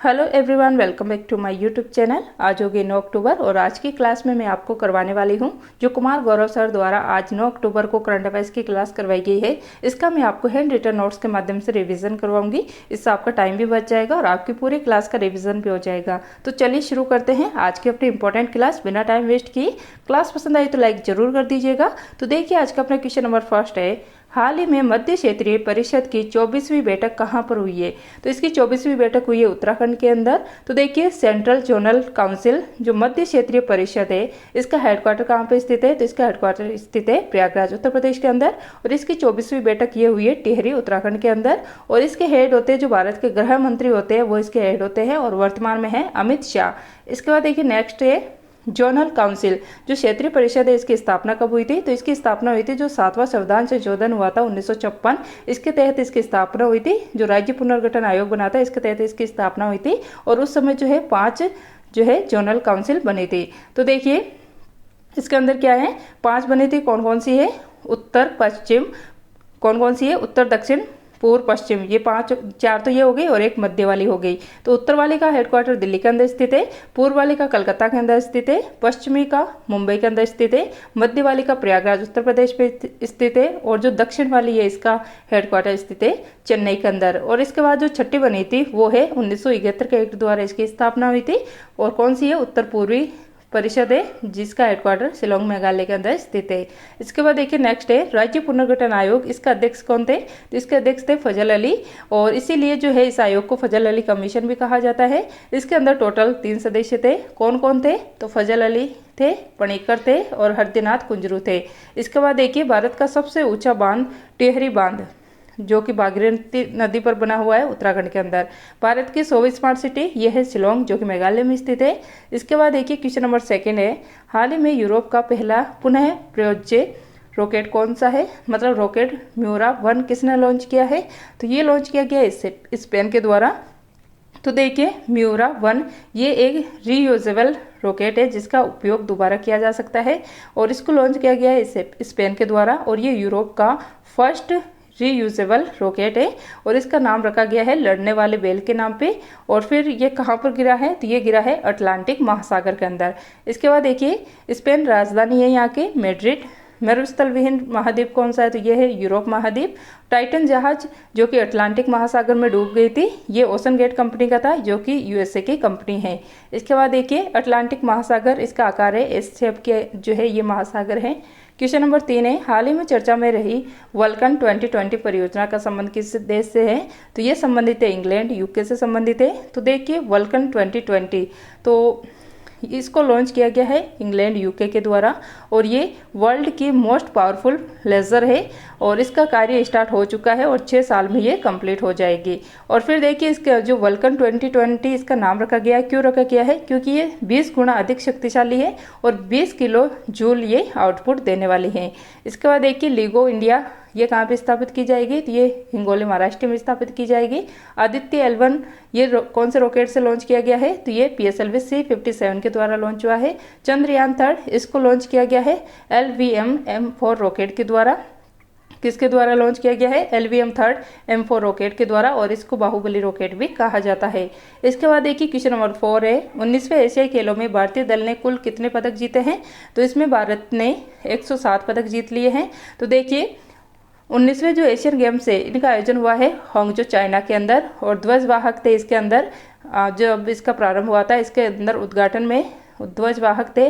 Hello everyone, welcome back to my YouTube channel. आज होगी 9 अक्टूबर और आज की क्लास में मैं आपको करवाने वाली हूं जो कुमार गौरव सर द्वारा आज 9 अक्टूबर को करंट अफेयर्स की क्लास करवाई गई है। इसका मैं आपको हैंड रिटन नोट्स के माध्यम से रिवीजन करवाऊंगी। इससे आपका टाइम भी बच जाएगा और आपकी पूरी क्लास का रिवीजन भी हो जाएगा। तो चलिए शुरू करते हैं आज की अपनी इंपॉर्टेंट क्लास बिना टाइम वेस्ट किए। क्लास पसंद आई तो लाइक जरूर कर दीजिएगा। तो देखिए आज का अपना क्वेश्चन नंबर फर्स्ट है, हाल ही में मध्य क्षेत्रीय परिषद की 24वीं बैठक कहाँ पर हुई है। तो इसकी 24वीं बैठक हुई है उत्तराखंड के अंदर। तो देखिए सेंट्रल जोनल काउंसिल जो मध्य क्षेत्रीय परिषद है इसका हेडक्वार्टर कहाँ पे स्थित है। तो इसका हेडक्वार्टर स्थित है प्रयागराज उत्तर प्रदेश के अंदर और इसकी 24वीं बैठक ये हुई है टिहरी उत्तराखंड के अंदर। और इसके हेड होते हैं जो भारत के गृह मंत्री होते हैं वो इसके हेड होते हैं और वर्तमान में है अमित शाह। इसके बाद देखिए नेक्स्ट है जोनल काउंसिल जो क्षेत्रीय परिषद है इसकी स्थापना कब हुई थी। तो इसकी स्थापना हुई थी जो 7वां संविधान संशोधन हुआ था 1956, इसके तहत इसकी स्थापना हुई थी। जो राज्य पुनर्गठन आयोग बना था इसके तहत इसकी स्थापना हुई थी और उस समय जो है 5 जो है जोनल काउंसिल बनी थी। तो देखिए इसके अंदर क्या है, 5 बनी थी। कौन कौन सी है, उत्तर पश्चिम, कौन कौन सी है, उत्तर दक्षिण पूर्व पश्चिम, ये 4 तो ये हो गई और एक मध्य वाली हो गई। तो उत्तर वाली का हेडक्वार्टर दिल्ली के अंदर स्थित है, पूर्व वाली का कलकत्ता के अंदर स्थित है, पश्चिमी का मुंबई के अंदर स्थित है, मध्य वाली का प्रयागराज उत्तर प्रदेश पे स्थित है और जो दक्षिण वाली है इसका हेडक्वार्टर स्थित है चेन्नई के अंदर। और इसके बाद जो छठी बनी थी वो है 1971 के एक्ट द्वारा इसकी स्थापना हुई थी। और कौन सी है, उत्तर पूर्वी परिषद है जिसका हेडक्वार्टर शिलोंग मेघालय के अंदर स्थित है। इसके बाद देखिए नेक्स्ट है राज्य पुनर्गठन आयोग, इसका अध्यक्ष कौन थे। तो इसके अध्यक्ष थे फजल अली और इसीलिए जो है इस आयोग को फजल अली कमीशन भी कहा जाता है। इसके अंदर टोटल 3 सदस्य थे। कौन कौन थे, तो फजल अली थे, पणिक्कर थे और हरदीनाथ कुंजरू थे। इसके बाद देखिए भारत का सबसे ऊंचा बांध टिहरी बांध जो कि भागीरथी नदी पर बना हुआ है उत्तराखंड के अंदर। भारत की 100वीं स्मार्ट सिटी यह है शिलोंग जो कि मेघालय में स्थित है। इसके बाद देखिए क्वेश्चन नंबर 2 है, हाल ही में यूरोप का पहला पुनः प्रयोज्य रॉकेट कौन सा है, मतलब रॉकेट म्यूरा 1 किसने लॉन्च किया है। तो ये लॉन्च किया गया है स्पेन के द्वारा। तो देखिए म्यूरा 1 ये एक रीयूजेबल रॉकेट है जिसका उपयोग दोबारा किया जा सकता है और इसको लॉन्च किया गया है स्पेन के द्वारा और ये यूरोप का फर्स्ट रीयूजेबल रॉकेट है और इसका नाम रखा गया है लड़ने वाले बैल के नाम पे। और फिर ये कहाँ पर गिरा है, तो ये गिरा है अटलांटिक महासागर के अंदर। इसके बाद देखिए स्पेन राजधानी है यहाँ के मैड्रिड। मरुस्थल विहीन महाद्वीप कौन सा है, तो ये है यूरोप महाद्वीप। टाइटन जहाज जो कि अटलांटिक महासागर में डूब गई थी ये ओशन गेट कंपनी का था जो कि यूएसए की कंपनी है। इसके बाद देखिए अटलांटिक महासागर इसका आकार है एस शेप के जो है ये महासागर है। क्वेश्चन नंबर 3 है, हाल ही में चर्चा में रही वल्कन 2020 परियोजना का संबंध किस देश से है। तो ये संबंधित है इंग्लैंड यूके से संबंधित है। तो देखिए वल्कन 2020 तो इसको लॉन्च किया गया है इंग्लैंड यूके के द्वारा और ये वर्ल्ड की मोस्ट पावरफुल लेजर है और इसका कार्य स्टार्ट हो चुका है और 6 साल में ये कंप्लीट हो जाएगी। और फिर देखिए इसका जो वल्कन 2020 इसका नाम रखा गया है, क्यों रखा गया है, क्योंकि ये 20 गुना अधिक शक्तिशाली है और 20 किलो जूल ये आउटपुट देने वाली है। इसके बाद देखिए लीगो इंडिया ये कहाँ पे स्थापित की जाएगी, तो ये हिंगोली महाराष्ट्र में स्थापित की जाएगी। आदित्य L1 ये कौन से रॉकेट से लॉन्च किया गया है, तो ये PSLV C-57 के द्वारा लॉन्च हुआ है। चंद्रयान 3 इसको लॉन्च किया गया है LVM-M4 रॉकेट के द्वारा। किसके द्वारा लॉन्च किया गया है, LVM-3 M4 रॉकेट के द्वारा और इसको बाहुबली रॉकेट भी कहा जाता है। इसके बाद देखिए क्वेश्चन नंबर 4 है, 19वें एशियाई खेलों में भारतीय दल ने कुल कितने पदक जीते हैं। तो इसमें भारत ने 107 पदक जीत लिए हैं। तो देखिए 19वें जो एशियन गेम्स है इनका आयोजन हुआ है हांगजो चाइना के अंदर और ध्वजवाहक थे इसके अंदर। जब इसका प्रारंभ हुआ था इसके अंदर उद्घाटन में ध्वजवाहक थे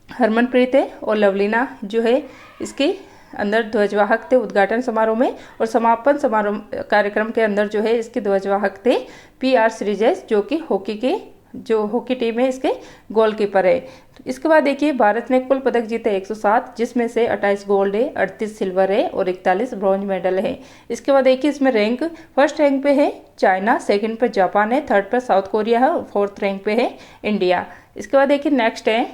हरमनप्रीत है और लवलीना जो है इसके अंदर ध्वजवाहक थे उद्घाटन समारोह में। और समापन समारोह कार्यक्रम के अंदर जो है इसके ध्वजवाहक थे PR श्रीजेश जो कि हॉकी टीम है इसके गोलकीपर है। इसके बाद देखिए भारत ने कुल पदक जीते 107 जिसमें से 28 गोल्ड है, 38 सिल्वर है और 41 ब्रॉन्ज मेडल है। इसके बाद देखिए इसमें रैंक फर्स्ट रैंक पे है चाइना, सेकंड पे जापान है, थर्ड पे साउथ कोरिया है और फोर्थ रैंक पे है इंडिया। इसके बाद देखिए नेक्स्ट है,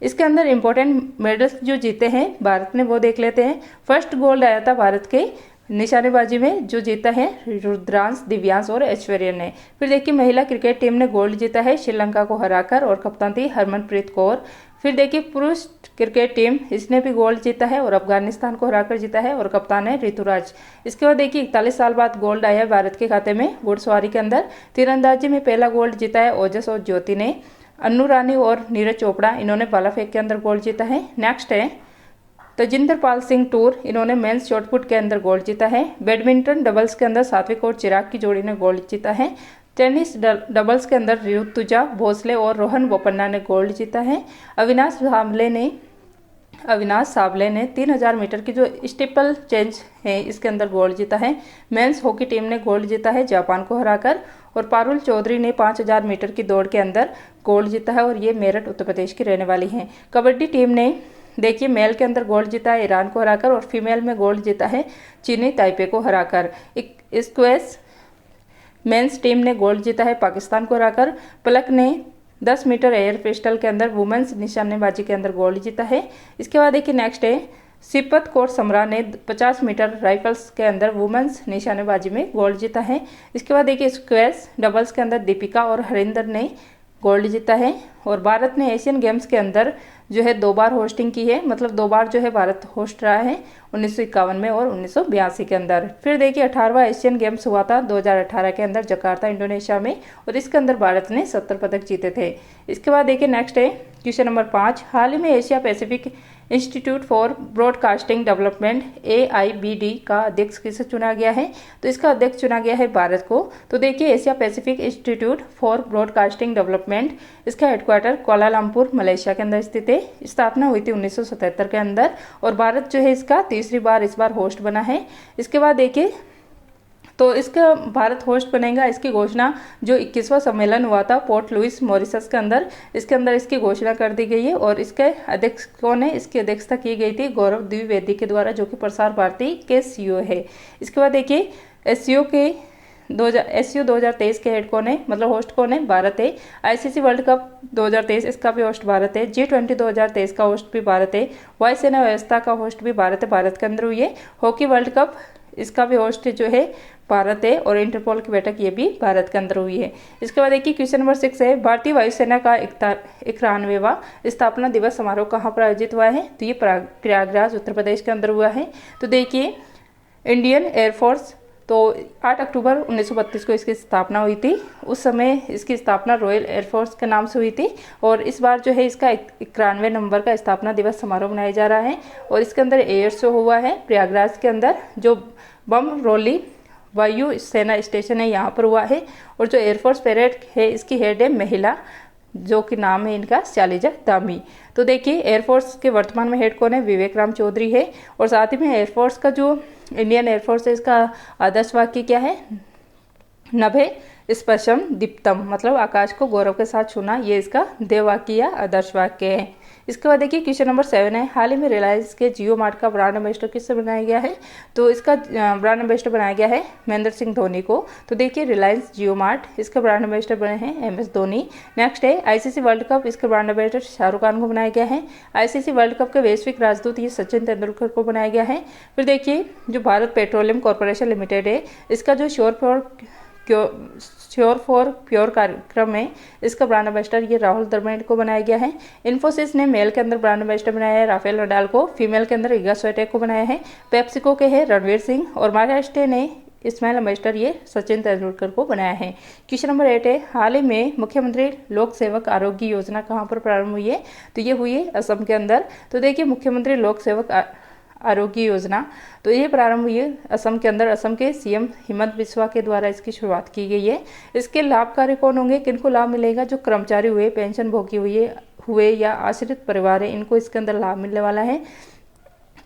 इसके अंदर इंपॉर्टेंट मेडल्स जो जीते हैं भारत ने वो देख लेते हैं। फर्स्ट गोल्ड आया था भारत के निशानेबाजी में जो जीता है रुद्रांश, दिव्यांश और ऐश्वर्या ने। फिर देखिए महिला क्रिकेट टीम ने गोल्ड जीता है श्रीलंका को हराकर और कप्तान थी हरमनप्रीत कौर। फिर देखिए पुरुष क्रिकेट टीम, इसने भी गोल्ड जीता है और अफगानिस्तान को हराकर जीता है और कप्तान है ऋतुराज। इसके बाद देखिए 41 साल बाद गोल्ड आया है भारत के खाते में घुड़सवारी के अंदर। तीरंदाजी में पहला गोल्ड जीता है ओजस और ज्योति ने। अन्नू रानी और नीरज चोपड़ा, इन्होंने भाला फेंक के अंदर गोल्ड जीता है। नेक्स्ट है तजिंदर पाल सिंह टूर, इन्होंने मेंस शॉटपुट के अंदर गोल्ड जीता है। बैडमिंटन डबल्स के अंदर सात्विक और चिराग की जोड़ी ने गोल्ड जीता है। टेनिस डबल्स के अंदर ऋतुजा भोसले और रोहन बोपन्ना ने गोल्ड जीता है। अविनाश साबले ने 3000 मीटर की जो स्टीपल चेंज है इसके अंदर गोल्ड जीता है। मेंस हॉकी टीम ने गोल्ड जीता है जापान को हराकर। और पारुल चौधरी ने 5000 मीटर की दौड़ के अंदर गोल्ड जीता है और ये मेरठ उत्तर प्रदेश की रहने वाली हैं। कबड्डी टीम ने देखिए मेल के अंदर गोल्ड जीता है ईरान को हराकर और फीमेल में गोल्ड जीता है चीनी ताइपे को हराकर। स्क्वैश मेंस टीम ने गोल्ड जीता है पाकिस्तान को हराकर। पलक ने 10 मीटर एयर पिस्टल के अंदर वुमेन्स निशानेबाजी के अंदर गोल्ड जीता है। इसके बाद देखिए नेक्स्ट है सिपत कौर समरा ने 50 मीटर राइफल्स के अंदर वुमेन्स निशानेबाजी में गोल्ड जीता है। इसके बाद देखिए स्क्वैश डबल्स के अंदर दीपिका और हरिंदर ने गोल्ड जीता है। और भारत ने एशियन गेम्स के अंदर जो है 2 बार होस्टिंग की है, मतलब 2 बार जो है भारत होस्ट रहा है 1951 में और 1982 के अंदर। फिर देखिए 18वां एशियन गेम्स हुआ था 2018 के अंदर जकार्ता इंडोनेशिया में और इसके अंदर भारत ने 70 पदक जीते थे। इसके बाद देखिए नेक्स्ट है क्वेश्चन नंबर 5, हाल ही में Asia Pacific institute for broadcasting development AIBD का अध्यक्ष किसे चुना गया है? तो इसका अध्यक्ष चुना गया है भारत को। तो देखिए Asia Pacific institute for broadcasting development, इसका हेडक्वार्टर कुआलालंपुर मलेशिया के अंदर स्थित है। स्थापना हुई थी 1977 के अंदर और भारत जो है इसका तीसरी बार इस बार होस्ट बना है। इसके बाद देखिए तो इसका भारत होस्ट बनेगा, इसकी घोषणा जो 21वां सम्मेलन हुआ था पोर्ट लुइस मॉरिशस के अंदर, इसके अंदर इसकी घोषणा कर दी गई है। और इसके अध्यक्ष कौन है? इसकी अध्यक्षता की गई थी गौरव द्विवेदी के द्वारा, जो कि प्रसार भारती के CEO है। इसके बाद देखिए SCO 2023 के हेड कौन है, मतलब होस्ट कौन है? भारत है। ICC वर्ल्ड कप 2023 इसका भी होस्ट भारत है। G20 2023 का होस्ट भी भारत है। वायुसेना व्यवस्था का होस्ट भी भारत है, भारत के अंदर हुई है। हॉकी वर्ल्ड कप इसका भी होस्ट जो है भारत है और इंटरपोल की बैठक ये भी भारत के अंदर हुई है। इसके बाद देखिए क्वेश्चन नंबर 6 है, भारतीय वायुसेना का 91वां स्थापना दिवस समारोह कहाँ पर आयोजित हुआ है? तो ये प्रयागराज उत्तर प्रदेश के अंदर हुआ है। तो देखिए इंडियन एयरफोर्स, तो 8 अक्टूबर 1932 को इसकी स्थापना हुई थी। उस समय इसकी स्थापना रॉयल एयरफोर्स के नाम से हुई थी और इस बार जो है इसका 91वें नंबर का स्थापना दिवस समारोह मनाया जा रहा है। और इसके अंदर एयर शो हुआ है प्रयागराज के अंदर, जो बमरौली वायु सेना स्टेशन है यहाँ पर हुआ है। और जो एयरफोर्स परेड है इसकी हेड है महिला, जो कि नाम है इनका शालिजा दामी। तो देखिए एयरफोर्स के वर्तमान में हेड कौन है? विवेक राम चौधरी है। और साथ ही में एयरफोर्स का जो इंडियन एयरफोर्स है इसका आदर्श वाक्य क्या है? नभे स्पर्शम दीप्तम, मतलब आकाश को गौरव के साथ छूना, ये इसका देव वाक्य या आदर्श वाक्य है। इसके बाद देखिए क्वेश्चन नंबर 7 है, हाल ही में रिलायंस के जियो मार्ट का ब्रांड एम्बेसडर किससे बनाया गया है? तो इसका ब्रांड एम्बेसडर बनाया गया है महेंद्र सिंह धोनी को। तो देखिए रिलायंस जियो मार्ट, इसका ब्रांड एम्बेसडर बने हैं MS धोनी। नेक्स्ट है ICC वर्ल्ड कप, इसका ब्रांड एम्बेसडर शाहरुख खान को बनाया गया है। ICC वर्ल्ड कप के वैश्विक राजदूत ये सचिन तेंदुलकर को बनाया गया है। फिर देखिए जो भारत पेट्रोलियम कॉर्पोरेशन लिमिटेड है, इसका जो श्योर फॉर प्योर कार्यक्रम है, इसका ब्रांड एम्बेसडर ये राहुल द्रविड़ को बनाया गया है। इन्फोसिस ने मेल के अंदर ब्रांड एम्बेसडर बनाया है राफेल नडाल को, फीमेल के अंदर इगा स्विटेक को बनाया है। पेप्सिको के है रणवीर सिंह और महाराष्ट्र ने स्माइल एम्बेसडर ये सचिन तेंदुलकर को बनाया है। क्वेश्चन नंबर 8 है, हाल ही में मुख्यमंत्री लोक सेवक आरोग्य योजना कहाँ पर प्रारंभ हुई है? तो ये हुई है असम के अंदर। तो देखिए मुख्यमंत्री लोक सेवक आरोग्य योजना, तो ये प्रारंभ हुई है असम के अंदर। असम के CM हिमंत बिस्वा के द्वारा इसकी शुरुआत की गई है। इसके लाभकारी कौन होंगे, किनको लाभ मिलेगा? जो कर्मचारी हुए, पेंशन भोगी हुए या आश्रित परिवार है, इनको इसके अंदर लाभ मिलने वाला है।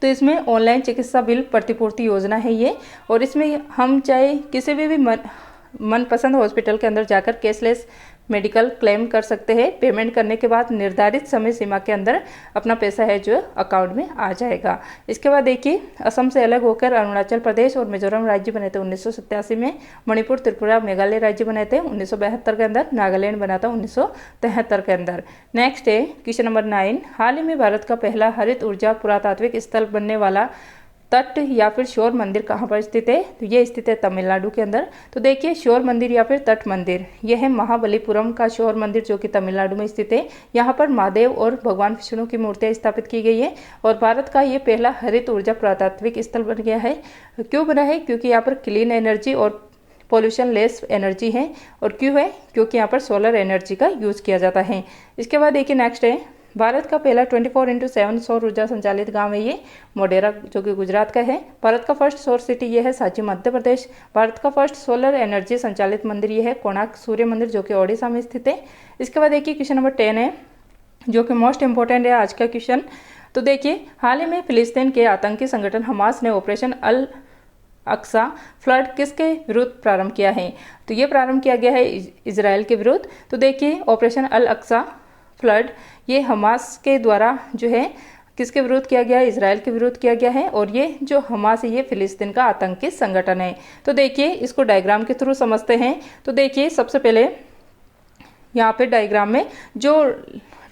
तो इसमें ऑनलाइन चिकित्सा बिल प्रतिपूर्ति योजना है ये, और इसमें हम चाहे किसी भी मनपसंद हॉस्पिटल के अंदर जाकर कैशलेस मेडिकल क्लेम कर सकते हैं। पेमेंट करने के बाद निर्धारित समय सीमा के अंदर अपना पैसा है जो अकाउंट में आ जाएगा। इसके बाद देखिए असम से अलग होकर अरुणाचल प्रदेश और मिजोरम राज्य बने थे 1987 में। मणिपुर, त्रिपुरा, मेघालय राज्य बने थे 1972 के अंदर। नागालैंड बना था 1973 के अंदर। नेक्स्ट है क्वेश्चन नंबर 9, हाल ही में भारत का पहला हरित ऊर्जा पुरातात्विक स्थल बनने वाला तट या फिर शोर मंदिर कहाँ पर स्थित है, तो ये स्थित है तमिलनाडु के अंदर। तो देखिए शोर मंदिर या फिर तट मंदिर, यह है महाबलीपुरम का शोर मंदिर जो कि तमिलनाडु में स्थित है। यहाँ पर महादेव और भगवान विष्णु की मूर्तियाँ स्थापित की गई है और भारत का ये पहला हरित ऊर्जा पुरातात्विक स्थल बन गया है। क्यों बना है, क्योंकि यहाँ पर क्लीन एनर्जी और पोल्यूशन लेस एनर्जी है। और क्यों है, क्योंकि यहाँ पर सोलर एनर्जी का यूज किया जाता है। इसके बाद देखिए नेक्स्ट है, भारत का पहला 24x7 सौर ऊर्जा संचालित गांव है ये मोढेरा जो कि गुजरात का है। भारत का फर्स्ट सौर सिटी ये है सांची मध्य प्रदेश। भारत का फर्स्ट सोलर एनर्जी संचालित मंदिर ये है कोणार्क सूर्य मंदिर जो कि ओडिशा में स्थित है। इसके बाद देखिए क्वेश्चन नंबर 10 है जो कि मोस्ट इंपॉर्टेंट है आज का क्वेश्चन। तो देखिए हाल ही में फिलिस्तीन के आतंकी संगठन हमास ने ऑपरेशन अल अक्सा फ्लड किसके विरुद्ध प्रारंभ किया है, तो ये प्रारंभ किया गया है इजराइल के विरुद्ध। तो देखिए ऑपरेशन अल अक्सा फ्लड ये हमास के द्वारा जो है किसके विरुद्ध किया गया है, इजराइल के विरुद्ध किया गया है। और ये जो हमास है ये फिलिस्तीन का आतंकी संगठन है। तो देखिए इसको डायग्राम के थ्रू समझते हैं। तो देखिए सबसे पहले यहाँ पे डायग्राम में जो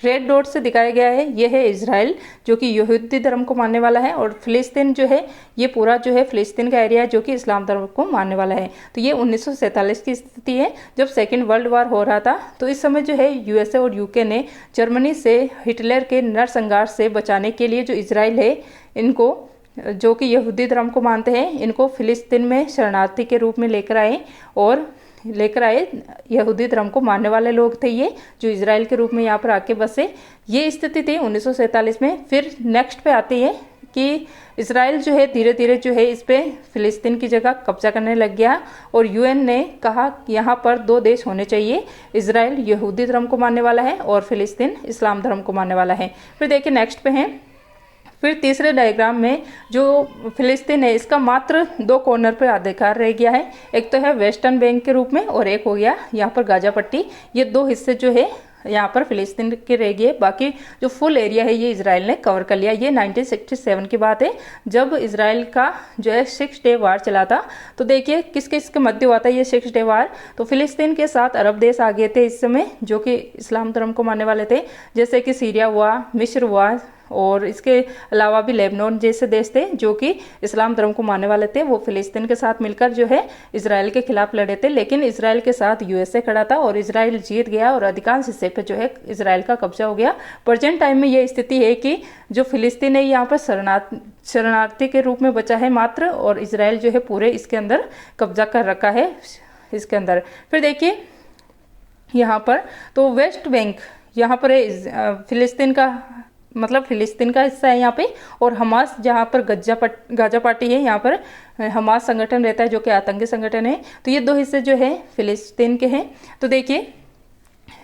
रेड डॉट से दिखाया गया है ये है इजराइल जो कि यहूदी धर्म को मानने वाला है, और फिलिस्तीन जो है ये पूरा जो है फिलिस्तीन का एरिया है जो कि इस्लाम धर्म को मानने वाला है। तो ये 1947 की स्थिति है जब सेकेंड वर्ल्ड वार हो रहा था। तो इस समय जो है यूएसए और यूके ने जर्मनी से हिटलर के नरसंहार से बचाने के लिए जो इजराइल है इनको जो कि यहूदी धर्म को मानते हैं इनको फिलिस्तीन में शरणार्थी के रूप में लेकर आए। यहूदी धर्म को मानने वाले लोग थे ये जो इजराइल के रूप में यहाँ पर आके बसे। ये स्थिति थी 1947 में। फिर नेक्स्ट पे आती है कि इजराइल जो है धीरे धीरे जो है इस पे फिलिस्तीन की जगह कब्जा करने लग गया और यूएन ने कहा कि यहाँ पर 2 देश होने चाहिए, इजराइल यहूदी धर्म को मानने वाला है और फिलिस्तीन इस्लाम धर्म को मानने वाला है। फिर देखिए नेक्स्ट पे है, फिर तीसरे डायग्राम में जो फिलिस्तीन है इसका मात्र 2 कॉर्नर पर अधिकार रह गया है। एक तो है वेस्टर्न बैंक के रूप में और एक हो गया यहाँ पर गाजा पट्टी। ये 2 हिस्से जो है यहाँ पर फिलिस्तीन के रह गए, बाकी जो फुल एरिया है ये इजराइल ने कवर कर लिया। ये 1967 की बात है जब इजराइल का जो है 6 डे वार चला था। तो देखिए किस किस के मध्य हुआ था ये 6 डे वार। तो फिलिस्तीन के साथ अरब देश आ गए थे इस समय जो कि इस्लाम धर्म को मानने वाले थे, जैसे कि सीरिया हुआ, मिस्र हुआ और इसके अलावा भी लेबनान जैसे देश थे जो कि इस्लाम धर्म को मानने वाले थे। वो फिलिस्तीन के साथ मिलकर जो है इजराइल के खिलाफ लड़े थे, लेकिन इजराइल के साथ यूएसए खड़ा था और इजराइल जीत गया और अधिकांश हिस्से पे जो है इजराइल का कब्जा हो गया। प्रेजेंट टाइम में ये स्थिति है कि जो फिलिस्तीन है यहाँ पर शरणार्थी के रूप में बचा है मात्र, और इजराइल जो है पूरे इसके अंदर कब्जा कर रखा है इसके अंदर। फिर देखिए यहाँ पर तो वेस्ट बैंक यहाँ पर फिलिस्तीन का मतलब फिलिस्तीन का हिस्सा है यहाँ पे, और हमास जहाँ पर गाजा पार्टी है यहाँ पर हमास संगठन रहता है जो कि आतंकी संगठन है। तो ये 2 हिस्से जो है फिलिस्तीन के हैं। तो देखिए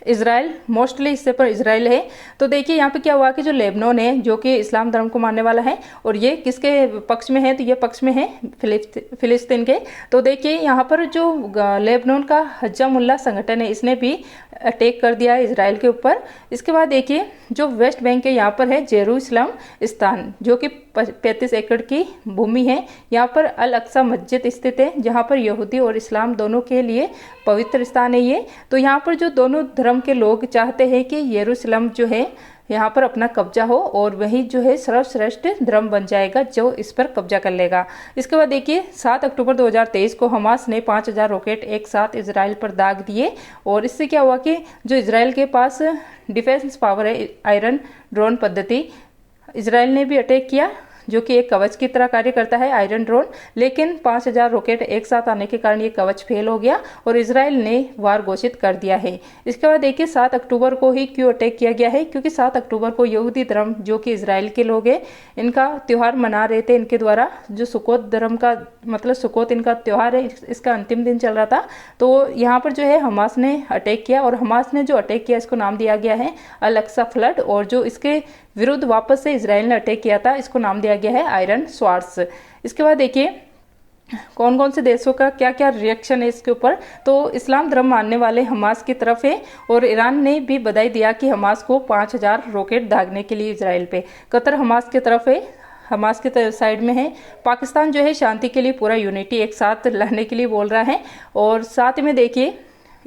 इजराइल मोस्टली हिस्से पर इजराइल है। तो देखिए यहाँ पे क्या हुआ कि जो लेबनान है जो कि इस्लाम धर्म को मानने वाला है और ये किसके पक्ष में है, तो ये पक्ष में है फिलिस्तीन के। तो देखिए यहाँ पर जो लेबनान का हज्जामुल्लाह संगठन है इसने भी अटैक कर दिया है इजराइल के ऊपर। इसके बाद देखिए जो वेस्ट बैंक है यहाँ पर है जेरूसलम स्थान जो कि 35 एकड़ की भूमि है। यहाँ पर अल अक्सा मस्जिद स्थित है जहाँ पर यहूदी और इस्लाम दोनों के लिए पवित्र स्थान है ये। तो यहाँ पर जो दोनों धर्म के लोग चाहते हैं कि यरूशलेम जो है यहाँ पर अपना कब्जा हो और वही जो है सर्वश्रेष्ठ धर्म बन जाएगा जो इस पर कब्जा कर लेगा। इसके बाद देखिए 7 अक्टूबर 2023 को हमास ने 5000 रॉकेट एक साथ इजराइल पर दाग दिए, और इससे क्या हुआ कि जो इजराइल के पास डिफेंस पावर है आयरन ड्रोन पद्धति, इजराइल ने भी अटैक किया जो कि एक कवच की तरह कार्य करता है आयरन ड्रोन, लेकिन 5000 रॉकेट एक साथ आने के कारण ये कवच फेल हो गया और इजराइल ने वार घोषित कर दिया है। इसके बाद देखिए 7 अक्टूबर को ही क्यों अटैक किया गया है, क्योंकि 7 अक्टूबर को यहूदी धर्म जो कि इजराइल के लोग हैं इनका त्यौहार मना रहे थे। इनके द्वारा जो सुकोत धर्म का मतलब सुकोत इनका त्यौहार है, इसका अंतिम दिन चल रहा था। तो यहाँ पर जो है हमास ने अटैक किया, और हमास ने जो अटैक किया इसको नाम दिया गया है अल अक्सा फ्लड, और जो इसके विरुद्ध वापस से इजराइल ने अटैक किया था इसको नाम दिया गया है आयरन स्वार्ड्स। इसके बाद देखिए कौन कौन से देशों का क्या क्या रिएक्शन है इसके ऊपर। तो इस्लाम धर्म मानने वाले हमास की तरफ है, और ईरान ने भी बधाई दिया कि हमास को 5000 रॉकेट दागने के लिए इजराइल पे। कतर हमास की तरफ है, हमास के साइड में है। पाकिस्तान जो है शांति के लिए पूरा यूनिटी एक साथ लाने के लिए बोल रहा है। और साथ में देखिए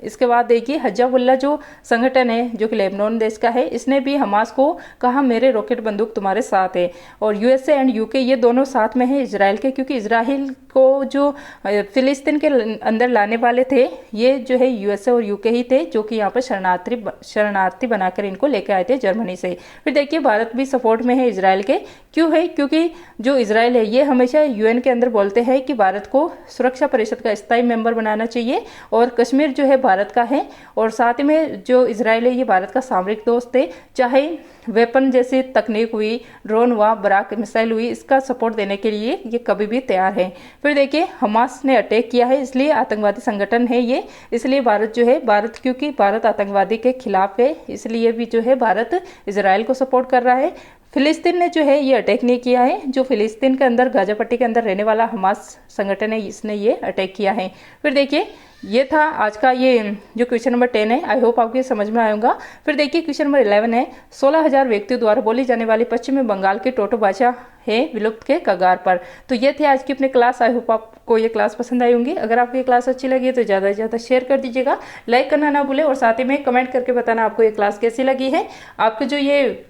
इसके बाद देखिए हिजबुल्लाह जो संगठन है जो कि लेबनान देश का है, इसने भी हमास को कहा मेरे रॉकेट बंदूक तुम्हारे साथ है। और यूएसए एंड यूके ये दोनों साथ में है इजराइल के, क्योंकि इजराइल को जो फिलिस्तीन के अंदर लाने वाले थे ये जो है यूएसए और यूके ही थे, जो कि यहाँ पर शरणार्थी बनाकर इनको लेकर आए थे जर्मनी से। फिर देखिए भारत भी सपोर्ट में है इजराइल के। क्यों है? क्योंकि जो इजराइल है ये हमेशा यूएन के अंदर बोलते हैं कि भारत को सुरक्षा परिषद का स्थायी मेंबर बनाना चाहिए, और कश्मीर जो है भारत का है। और साथ में जो इजराइल है ये भारत का सामरिक दोस्त है, चाहे वेपन जैसी तकनीक हुई, ड्रोन हुआ, बराक मिसाइल हुई, इसका सपोर्ट देने के लिए ये कभी भी तैयार है। फिर देखिए हमास ने अटैक किया है, इसलिए आतंकवादी संगठन है ये, इसलिए भारत जो है क्योंकि भारत आतंकवादी के खिलाफ है, इसलिए भी जो है भारत इजराइल को सपोर्ट कर रहा है। फिलिस्तीन ने जो है ये अटैक नहीं किया है, जो फिलिस्तीन के अंदर गाजा पट्टी के अंदर रहने वाला हमास संगठन है इसने ये अटैक किया है। फिर देखिए ये था आज का ये जो क्वेश्चन नंबर 10 है। आई होप आपको ये समझ में आएगा। फिर देखिए क्वेश्चन नंबर 11 है, 16,000 व्यक्तियों द्वारा बोली जाने वाली पश्चिमी बंगाल की टोटो भाषा है विलुप्त के कगार पर। तो ये थे आज की अपनी क्लास। आई होप आपको ये क्लास पसंद आई होंगी। अगर आपको ये क्लास अच्छी लगी तो ज़्यादा से ज़्यादा शेयर कर दीजिएगा, लाइक करना ना भूलें, और साथ ही में कमेंट करके बताना आपको ये क्लास कैसी लगी है। आपको जो ये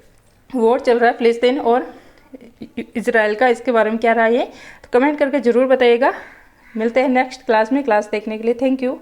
वॉर चल रहा है फिलिस्तीन और इजराइल का, इसके बारे में क्या राय है, तो कमेंट करके ज़रूर बताइएगा। मिलते हैं नेक्स्ट क्लास में। क्लास देखने के लिए थैंक यू।